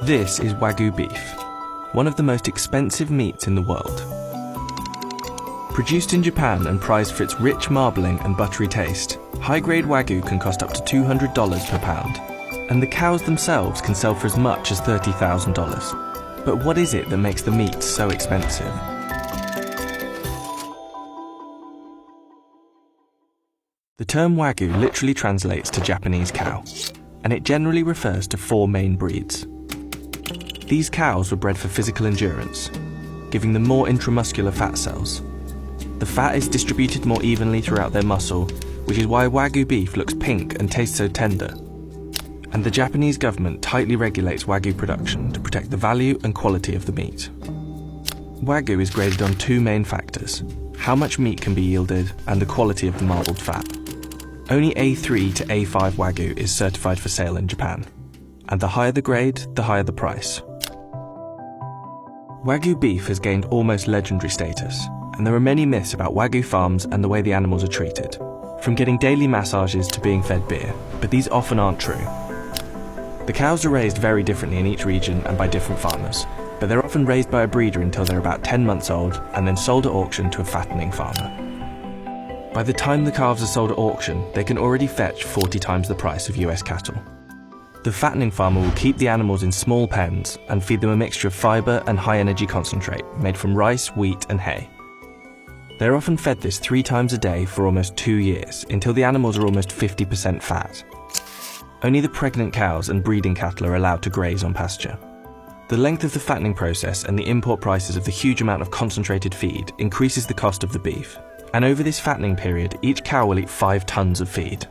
This is Wagyu beef, one of the most expensive meats in the world. Produced in Japan and prized for its rich marbling and buttery taste, high-grade Wagyu can cost up to $200 per pound, and the cows themselves can sell for as much as $30,000. But what is it that makes the meat so expensive? The term Wagyu literally translates to Japanese cow, and it generally refers to four main breeds. These cows were bred for physical endurance, giving them more intramuscular fat cells. The fat is distributed more evenly throughout their muscle, which is why Wagyu beef looks pink and tastes so tender. And the Japanese government tightly regulates Wagyu production to protect the value and quality of the meat. Wagyu is graded on two main factors: how much meat can be yielded and the quality of the marbled fat. Only A3 to A5 Wagyu is certified for sale in Japan, and the higher the grade, the higher the price. Wagyu beef has gained almost legendary status, and there are many myths about Wagyu farms and the way the animals are treated, from getting daily massages to being fed beer, but these often aren't true. The cows are raised very differently in each region and by different farmers, but they're often raised by a breeder until they're about 10 months old and then sold at auction to a fattening farmer. By the time the calves are sold at auction, they can already fetch 40 times the price of US cattle. The fattening farmer will keep the animals in small pens and feed them a mixture of fibre and high-energy concentrate made from rice, wheat and hay. They're often fed this 3 times a day for almost 2 years, until the animals are almost 50% fat. Only the pregnant cows and breeding cattle are allowed to graze on pasture. The length of the fattening process and the import prices of the huge amount of concentrated feed increases the cost of the beef, and over this fattening period, each cow will eat 5 tons of feed.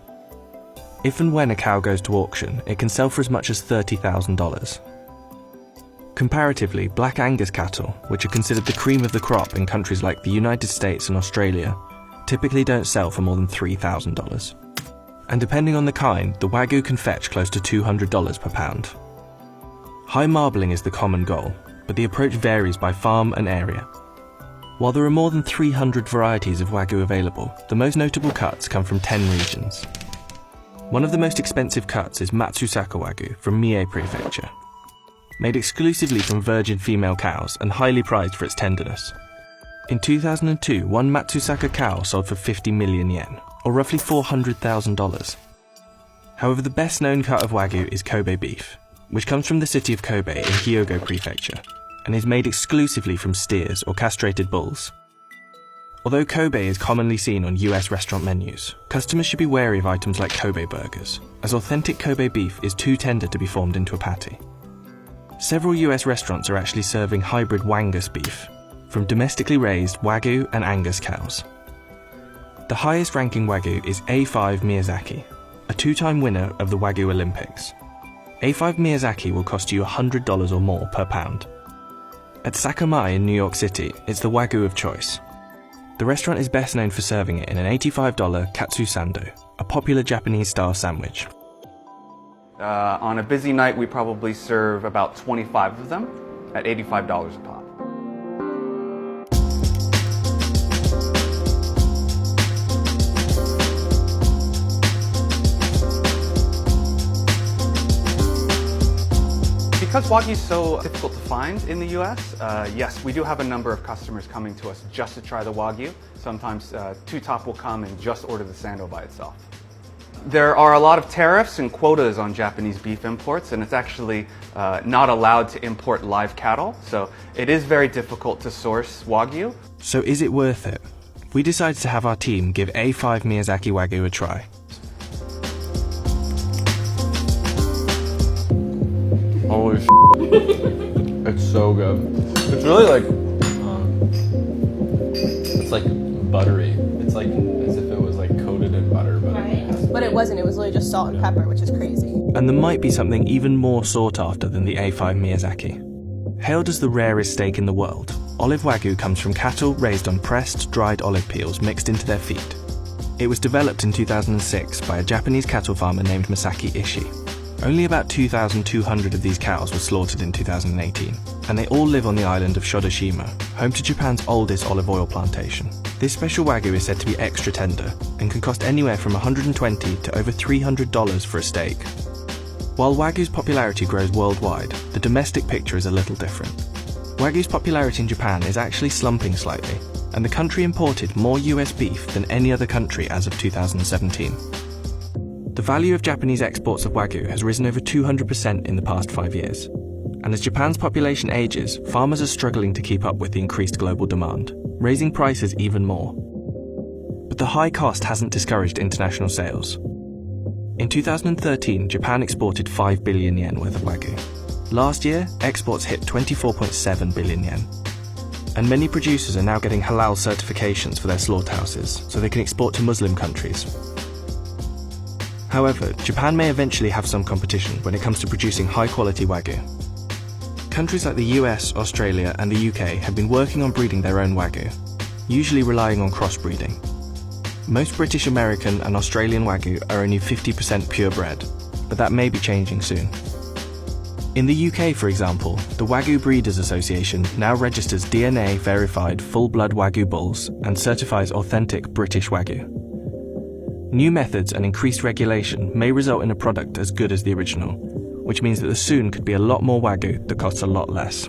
If and when a cow goes to auction, it can sell for as much as $30,000. Comparatively, Black Angus cattle, which are considered the cream of the crop in countries like the United States and Australia, typically don't sell for more than $3,000. And depending on the kind, the Wagyu can fetch close to $200 per pound. High marbling is the common goal, but the approach varies by farm and area. While there are more than 300 varieties of Wagyu available, the most notable cuts come from 10 regions. One of the most expensive cuts is Matsusaka Wagyu from Mie Prefecture. Made exclusively from virgin female cows and highly prized for its tenderness. In 2002, one Matsusaka cow sold for 50 million yen, or roughly $400,000. However, the best known cut of Wagyu is Kobe beef, which comes from the city of Kobe in Hyogo Prefecture, and is made exclusively from steers or castrated bulls. Although Kobe is commonly seen on US restaurant menus, customers should be wary of items like Kobe burgers, as authentic Kobe beef is too tender to be formed into a patty. Several US restaurants are actually serving hybrid Wangus beef, from domestically raised Wagyu and Angus cows. The highest ranking Wagyu is A5 Miyazaki, a 2-time winner of the Wagyu Olympics. A5 Miyazaki will cost you $100 or more per pound. At Sakamai in New York City, it's the Wagyu of choice. The restaurant is best known for serving it in an $85 katsu sando, a popular Japanese-style sandwich. On a busy night, we probably serve about 25 of them at $85 a pop. Because Wagyu is so difficult to find in the US, yes, we do have a number of customers coming to us just to try the Wagyu. Sometimes Two Top will come and just order the sando by itself. There are a lot of tariffs and quotas on Japanese beef imports, and it's actually not allowed to import live cattle, so it is very difficult to source Wagyu. So is it worth it? We decided to have our team give A5 Miyazaki Wagyu a try. Holy it's so good. It's really like, it's like buttery. It's like as if it was like coated in butter, but right. But it wasn't. It was literally just salt and pepper, which is crazy. And there might be something even more sought after than the A5 Miyazaki. Hailed as the rarest steak in the world, olive Wagyu comes from cattle raised on pressed, dried olive peels mixed into their feed. It was developed in 2006 by a Japanese cattle farmer named Masaki Ishii. Only about 2,200 of these cows were slaughtered in 2018, and they all live on the island of Shodoshima, home to Japan's oldest olive oil plantation. This special Wagyu is said to be extra tender, and can cost anywhere from $120 to over $300 for a steak. While Wagyu's popularity grows worldwide, the domestic picture is a little different. Wagyu's popularity in Japan is actually slumping slightly, and the country imported more US beef than any other country as of 2017. The value of Japanese exports of Wagyu has risen over 200% in the past 5 years. And as Japan's population ages, farmers are struggling to keep up with the increased global demand, raising prices even more. But the high cost hasn't discouraged international sales. In 2013, Japan exported 5 billion yen worth of Wagyu. Last year, exports hit 24.7 billion yen. And many producers are now getting halal certifications for their slaughterhouses, so they can export to Muslim countries. However, Japan may eventually have some competition when it comes to producing high-quality Wagyu. Countries like the US, Australia, and the UK have been working on breeding their own Wagyu, usually relying on crossbreeding. Most British, American, and Australian Wagyu are only 50% purebred, but that may be changing soon. In the UK, for example, the Wagyu Breeders Association now registers DNA-verified full-blood Wagyu bulls and certifies authentic British Wagyu. New methods and increased regulation may result in a product as good as the original, which means that there soon could be a lot more Wagyu that costs a lot less.